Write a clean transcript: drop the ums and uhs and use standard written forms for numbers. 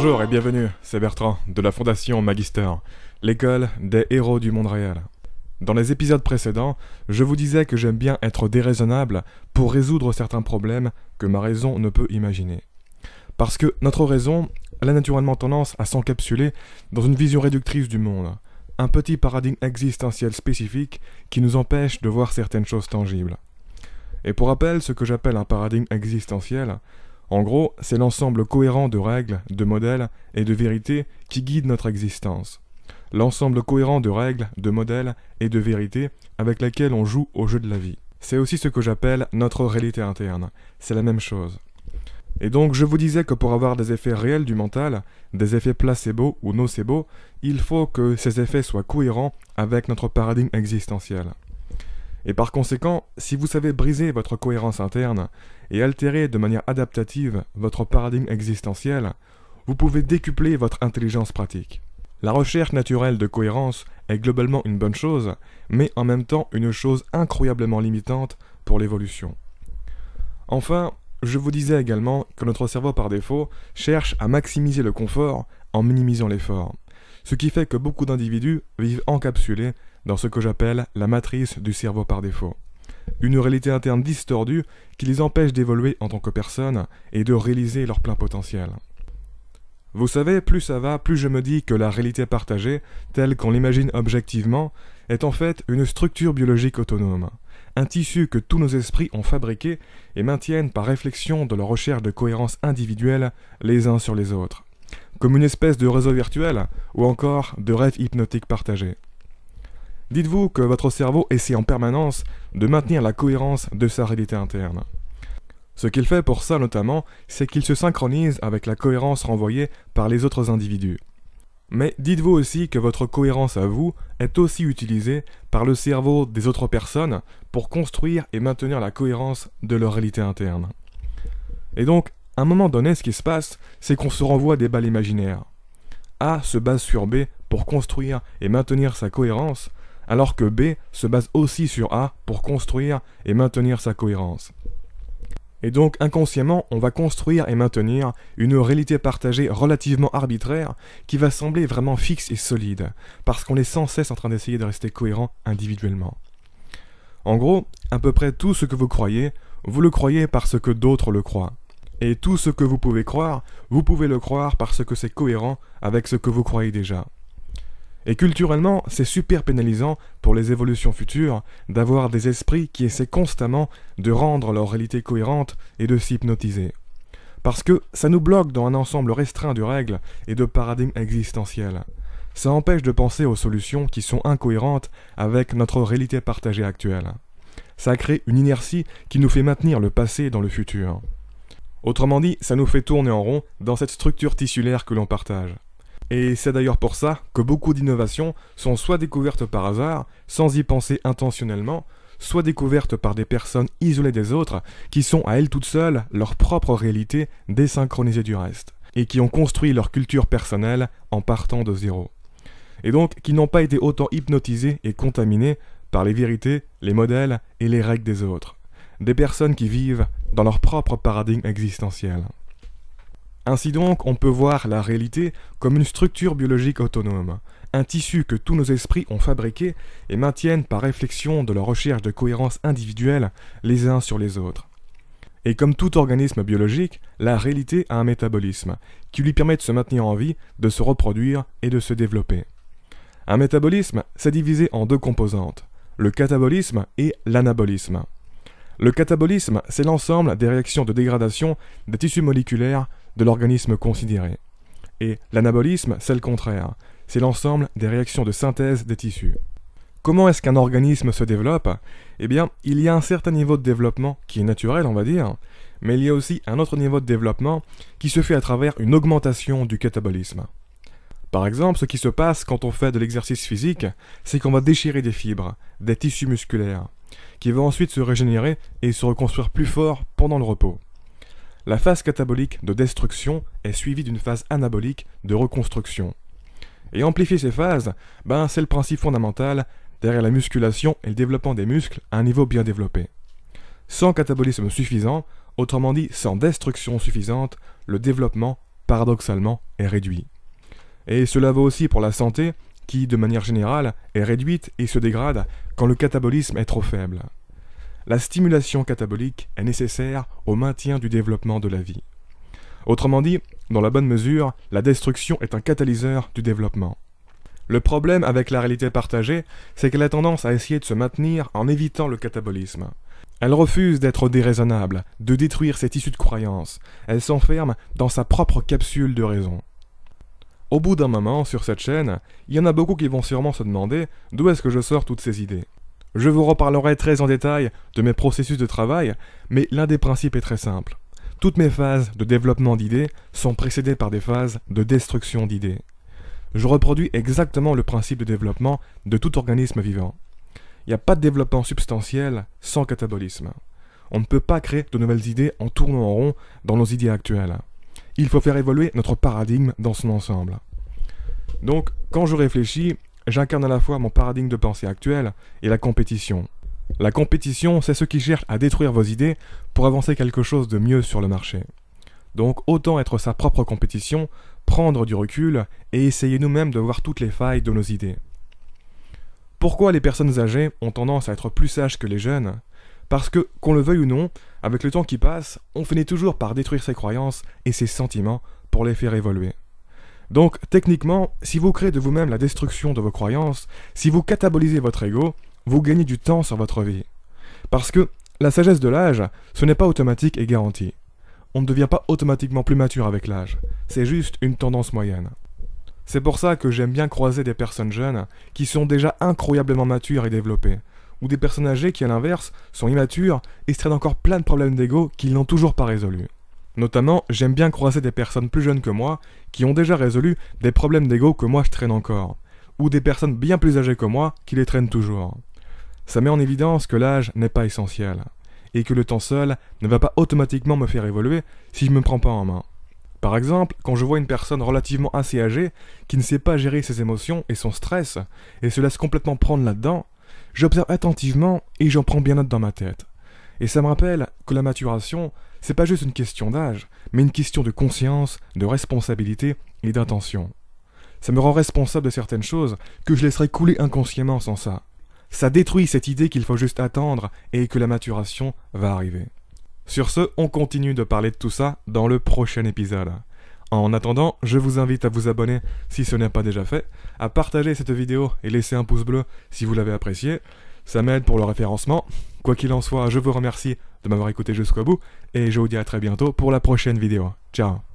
Bonjour et bienvenue, c'est Bertrand, de la Fondation Magister, l'école des héros du monde réel. Dans les épisodes précédents, je vous disais que j'aime bien être déraisonnable pour résoudre certains problèmes que ma raison ne peut imaginer. Parce que notre raison, elle a naturellement tendance à s'encapsuler dans une vision réductrice du monde, un petit paradigme existentiel spécifique qui nous empêche de voir certaines choses tangibles. Et pour rappel, ce que j'appelle un paradigme existentiel, en gros, c'est l'ensemble cohérent de règles, de modèles et de vérités qui guident notre existence. L'ensemble cohérent de règles, de modèles et de vérités avec lesquels on joue au jeu de la vie. C'est aussi ce que j'appelle notre réalité interne. C'est la même chose. Et donc je vous disais que pour avoir des effets réels du mental, des effets placebo ou nocebo, il faut que ces effets soient cohérents avec notre paradigme existentiel. Et par conséquent, si vous savez briser votre cohérence interne et altérer de manière adaptative votre paradigme existentiel, vous pouvez décupler votre intelligence pratique. La recherche naturelle de cohérence est globalement une bonne chose, mais en même temps une chose incroyablement limitante pour l'évolution. Enfin, je vous disais également que notre cerveau par défaut cherche à maximiser le confort en minimisant l'effort, ce qui fait que beaucoup d'individus vivent encapsulés dans ce que j'appelle la matrice du cerveau par défaut. Une réalité interne distordue qui les empêche d'évoluer en tant que personne et de réaliser leur plein potentiel. Vous savez, plus ça va, plus je me dis que la réalité partagée, telle qu'on l'imagine objectivement, est en fait une structure biologique autonome, un tissu que tous nos esprits ont fabriqué et maintiennent par réflexion de leur recherche de cohérence individuelle les uns sur les autres, comme une espèce de réseau virtuel ou encore de rêve hypnotique partagé. Dites-vous que votre cerveau essaie en permanence de maintenir la cohérence de sa réalité interne. Ce qu'il fait pour ça notamment, c'est qu'il se synchronise avec la cohérence renvoyée par les autres individus. Mais dites-vous aussi que votre cohérence à vous est aussi utilisée par le cerveau des autres personnes pour construire et maintenir la cohérence de leur réalité interne. Et donc, à un moment donné, ce qui se passe, c'est qu'on se renvoie des balles imaginaires. A se base sur B pour construire et maintenir sa cohérence, alors que B se base aussi sur A pour construire et maintenir sa cohérence. Et donc inconsciemment, on va construire et maintenir une réalité partagée relativement arbitraire qui va sembler vraiment fixe et solide, parce qu'on est sans cesse en train d'essayer de rester cohérent individuellement. En gros, à peu près tout ce que vous le croyez parce que d'autres le croient. Et tout ce que vous pouvez le croire parce que c'est cohérent avec ce que vous croyez déjà. Et culturellement, c'est super pénalisant pour les évolutions futures d'avoir des esprits qui essaient constamment de rendre leur réalité cohérente et de s'hypnotiser. Parce que ça nous bloque dans un ensemble restreint de règles et de paradigmes existentiels. Ça empêche de penser aux solutions qui sont incohérentes avec notre réalité partagée actuelle. Ça crée une inertie qui nous fait maintenir le passé dans le futur. Autrement dit, ça nous fait tourner en rond dans cette structure tissulaire que l'on partage. Et c'est d'ailleurs pour ça que beaucoup d'innovations sont soit découvertes par hasard, sans y penser intentionnellement, soit découvertes par des personnes isolées des autres, qui sont à elles toutes seules leur propre réalité désynchronisée du reste, et qui ont construit leur culture personnelle en partant de zéro. Et donc qui n'ont pas été autant hypnotisées et contaminées par les vérités, les modèles et les règles des autres. Des personnes qui vivent dans leur propre paradigme existentiel. Ainsi donc, on peut voir la réalité comme une structure biologique autonome, un tissu que tous nos esprits ont fabriqué et maintiennent par réflexion de leur recherche de cohérence individuelle les uns sur les autres. Et comme tout organisme biologique, la réalité a un métabolisme qui lui permet de se maintenir en vie, de se reproduire et de se développer. Un métabolisme, c'est divisé en deux composantes, le catabolisme et l'anabolisme. Le catabolisme, c'est l'ensemble des réactions de dégradation des tissus moléculaires de l'organisme considéré. Et l'anabolisme, c'est le contraire. C'est l'ensemble des réactions de synthèse des tissus. Comment est-ce qu'un organisme se développe ? Eh bien, il y a un certain niveau de développement qui est naturel, on va dire, mais il y a aussi un autre niveau de développement qui se fait à travers une augmentation du catabolisme. Par exemple, ce qui se passe quand on fait de l'exercice physique, c'est qu'on va déchirer des fibres, des tissus musculaires, qui vont ensuite se régénérer et se reconstruire plus fort pendant le repos. La phase catabolique de destruction est suivie d'une phase anabolique de reconstruction. Et amplifier ces phases, c'est le principe fondamental derrière la musculation et le développement des muscles à un niveau bien développé. Sans catabolisme suffisant, autrement dit sans destruction suffisante, le développement paradoxalement, est réduit. Et cela vaut aussi pour la santé, qui, de manière générale, est réduite et se dégrade quand le catabolisme est trop faible. La stimulation catabolique est nécessaire au maintien du développement de la vie. Autrement dit, dans la bonne mesure, la destruction est un catalyseur du développement. Le problème avec la réalité partagée, c'est qu'elle a tendance à essayer de se maintenir en évitant le catabolisme. Elle refuse d'être déraisonnable, de détruire ses tissus de croyances. Elle s'enferme dans sa propre capsule de raison. Au bout d'un moment, sur cette chaîne, il y en a beaucoup qui vont sûrement se demander d'où est-ce que je sors toutes ces idées. Je vous reparlerai très en détail de mes processus de travail, mais l'un des principes est très simple. Toutes mes phases de développement d'idées sont précédées par des phases de destruction d'idées. Je reproduis exactement le principe de développement de tout organisme vivant. Il n'y a pas de développement substantiel sans catabolisme. On ne peut pas créer de nouvelles idées en tournant en rond dans nos idées actuelles. Il faut faire évoluer notre paradigme dans son ensemble. Donc, quand je réfléchis, j'incarne à la fois mon paradigme de pensée actuel et la compétition. La compétition, c'est ceux qui cherchent à détruire vos idées pour avancer quelque chose de mieux sur le marché. Donc autant être sa propre compétition, prendre du recul et essayer nous-mêmes de voir toutes les failles de nos idées. Pourquoi les personnes âgées ont tendance à être plus sages que les jeunes ? Parce que, qu'on le veuille ou non, avec le temps qui passe, on finit toujours par détruire ses croyances et ses sentiments pour les faire évoluer. Donc, techniquement, si vous créez de vous-même la destruction de vos croyances, si vous catabolisez votre ego, vous gagnez du temps sur votre vie. Parce que la sagesse de l'âge, ce n'est pas automatique et garanti. On ne devient pas automatiquement plus mature avec l'âge. C'est juste une tendance moyenne. C'est pour ça que j'aime bien croiser des personnes jeunes qui sont déjà incroyablement matures et développées, ou des personnes âgées qui, à l'inverse, sont immatures et se traînent encore plein de problèmes d'ego qu'ils n'ont toujours pas résolus. Notamment, j'aime bien croiser des personnes plus jeunes que moi qui ont déjà résolu des problèmes d'ego que moi je traîne encore, ou des personnes bien plus âgées que moi qui les traînent toujours. Ça met en évidence que l'âge n'est pas essentiel, et que le temps seul ne va pas automatiquement me faire évoluer si je me prends pas en main. Par exemple, quand je vois une personne relativement assez âgée qui ne sait pas gérer ses émotions et son stress, et se laisse complètement prendre là-dedans, j'observe attentivement et j'en prends bien note dans ma tête. Et ça me rappelle que la maturation, c'est pas juste une question d'âge, mais une question de conscience, de responsabilité et d'intention. Ça me rend responsable de certaines choses que je laisserais couler inconsciemment sans ça. Ça détruit cette idée qu'il faut juste attendre et que la maturation va arriver. Sur ce, on continue de parler de tout ça dans le prochain épisode. En attendant, je vous invite à vous abonner si ce n'est pas déjà fait, à partager cette vidéo et laisser un pouce bleu si vous l'avez apprécié. Ça m'aide pour le référencement. Quoi qu'il en soit, je vous remercie de m'avoir écouté jusqu'au bout et je vous dis à très bientôt pour la prochaine vidéo. Ciao.